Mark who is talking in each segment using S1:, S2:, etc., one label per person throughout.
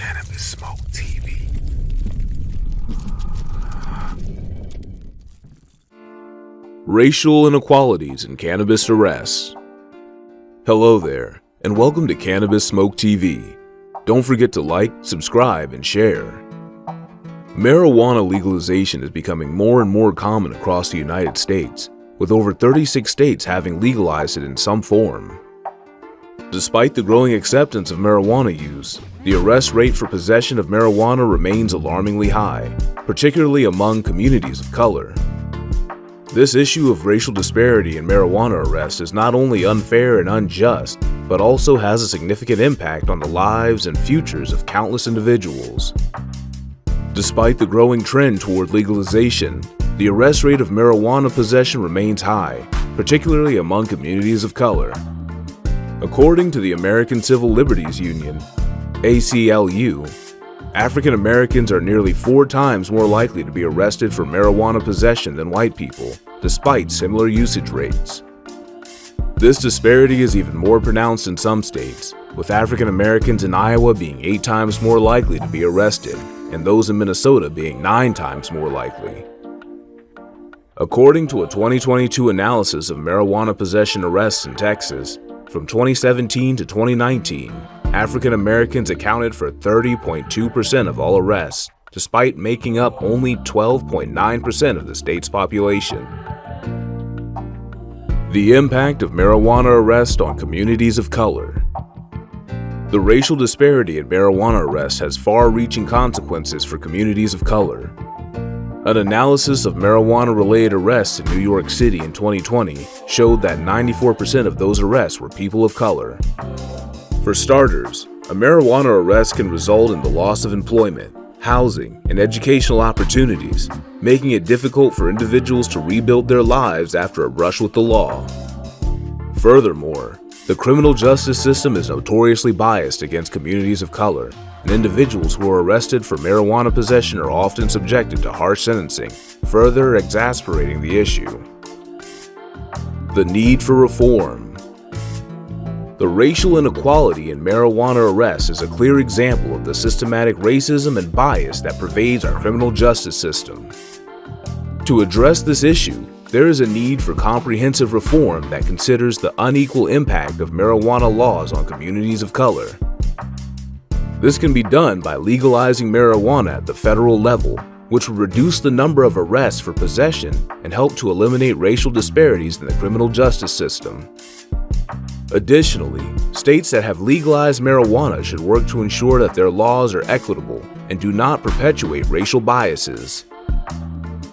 S1: Cannabis Smoke TV. Racial inequalities in cannabis arrests. Hello there, and welcome to Cannabis Smoke TV. Don't forget to like, subscribe, and share. Marijuana legalization is becoming more and more common across the United States, with over 36 states having legalized it in some form. Despite the growing acceptance of marijuana use, the arrest rate for possession of marijuana remains alarmingly high, particularly among communities of color. This issue of racial disparity in marijuana arrests is not only unfair and unjust, but also has a significant impact on the lives and futures of countless individuals. Despite the growing trend toward legalization, the arrest rate of marijuana possession remains high, particularly among communities of color. According to the American Civil Liberties Union, ACLU, African Americans are nearly 4 times more likely to be arrested for marijuana possession than white people, despite similar usage rates. This disparity is even more pronounced in some states, with African Americans in Iowa being 8 times more likely to be arrested, and those in Minnesota being 9 times more likely. According to a 2022 analysis of marijuana possession arrests in Texas, from 2017 to 2019, African Americans accounted for 30.2% of all arrests, despite making up only 12.9% of the state's population. The impact of marijuana arrest on communities of color. The racial disparity in marijuana arrests has far-reaching consequences for communities of color. An analysis of marijuana-related arrests in New York City in 2020 showed that 94% of those arrests were people of color. For starters, a marijuana arrest can result in the loss of employment, housing, and educational opportunities, making it difficult for individuals to rebuild their lives after a brush with the law. Furthermore, the criminal justice system is notoriously biased against communities of color, and individuals who are arrested for marijuana possession are often subjected to harsh sentencing, further exacerbating the issue. The need for reform. The racial inequality in marijuana arrests is a clear example of the systematic racism and bias that pervades our criminal justice system. To address this issue, there is a need for comprehensive reform that considers the unequal impact of marijuana laws on communities of color. This can be done by legalizing marijuana at the federal level, which would reduce the number of arrests for possession and help to eliminate racial disparities in the criminal justice system. Additionally, states that have legalized marijuana should work to ensure that their laws are equitable and do not perpetuate racial biases.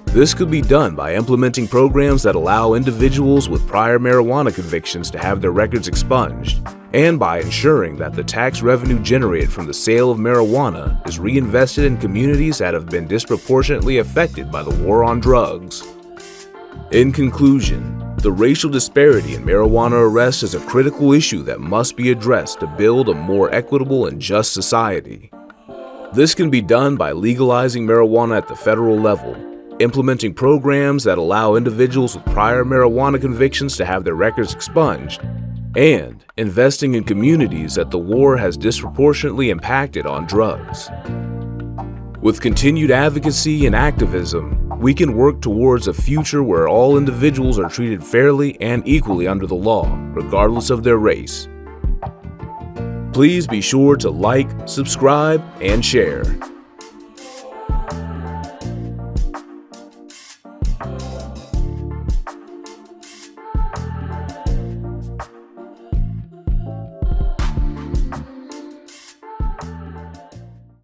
S1: This could be done by implementing programs that allow individuals with prior marijuana convictions to have their records expunged, and by ensuring that the tax revenue generated from the sale of marijuana is reinvested in communities that have been disproportionately affected by the war on drugs. In conclusion, the racial disparity in marijuana arrests is a critical issue that must be addressed to build a more equitable and just society. This can be done by legalizing marijuana at the federal level, implementing programs that allow individuals with prior marijuana convictions to have their records expunged, and investing in communities that the war has disproportionately impacted on drugs. With continued advocacy and activism, we can work towards a future where all individuals are treated fairly and equally under the law, regardless of their race. Please be sure to like, subscribe, and share.